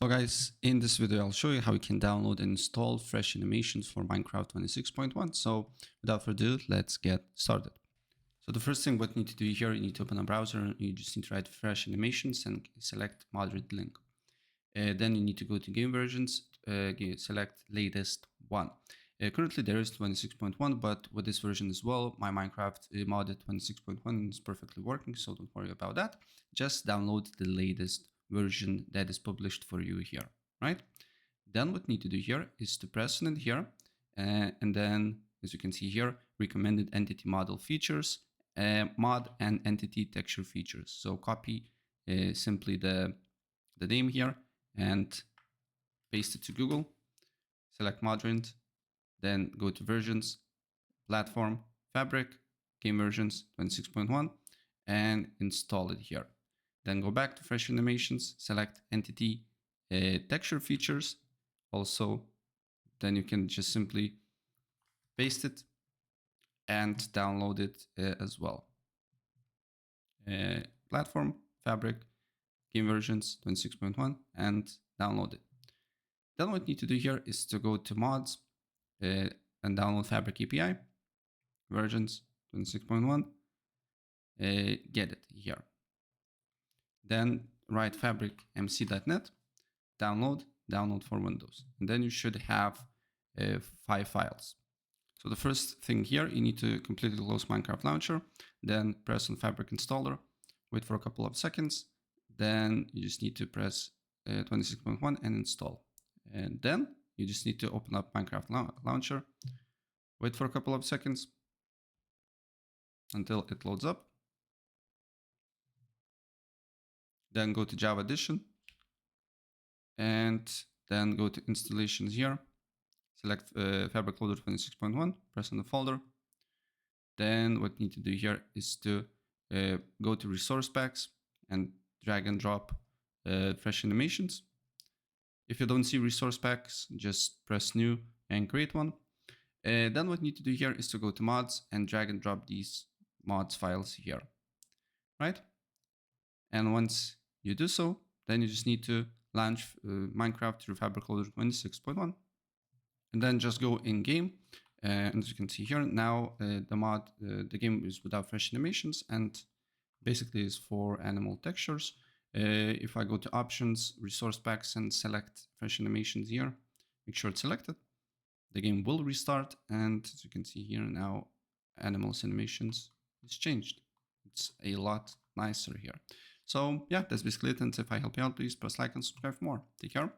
So guys, in this video, I'll show you how you can download and install fresh animations for Minecraft 26.1. So without further ado, let's get started. So the first thing what you need to do here, you need to open a browser. You just need to write fresh animations and select moderate link. Then you need to go to game versions, select latest one. Currently there is 26.1, but with this version as well, my Minecraft modded 26.1 is perfectly working, so don't worry about that. Just download the latest version that is published for you here, right? Then what you need to do here is to press on it here, and then as you can see here, recommended entity model features, mod and entity texture features. So copy simply the name here and paste it to Google, select Modrint, then go to versions, platform, fabric, game versions 26.1, and install it here. Then go back to fresh animations, select entity texture features. Also, then you can just simply paste it and download it as well. Platform, fabric, game versions 26.1, and download it. Then what you need to do here is to go to mods and download Fabric API versions 26.1. Get it here. Then write fabric mc.net, download for Windows. And then you should have 5 files. So the first thing here, you need to completely close Minecraft Launcher, then press on Fabric Installer, wait for a couple of seconds, then you just need to press 26.1 and install. And then you just need to open up Minecraft Launcher, wait for a couple of seconds until it loads up. Then go to Java Edition and then go to installations here. Select Fabric Loader 26.1, press on the folder. Then what you need to do here is to go to resource packs and drag and drop fresh animations. If you don't see resource packs, just press new and create one. Then what you need to do here is to go to mods and drag and drop these mods files here, right? And once you do so, then you just need to launch Minecraft through Fabric Loader 26.1. And then just go in game. And as you can see here, now the game is without fresh animations and basically is for animal textures. If I go to options, resource packs, and select fresh animations here, make sure it's selected. The game will restart, and as you can see here now, animals animations is changed. It's a lot nicer here. So yeah, that's basically it. And if I help you out, please press like and subscribe for more. Take care.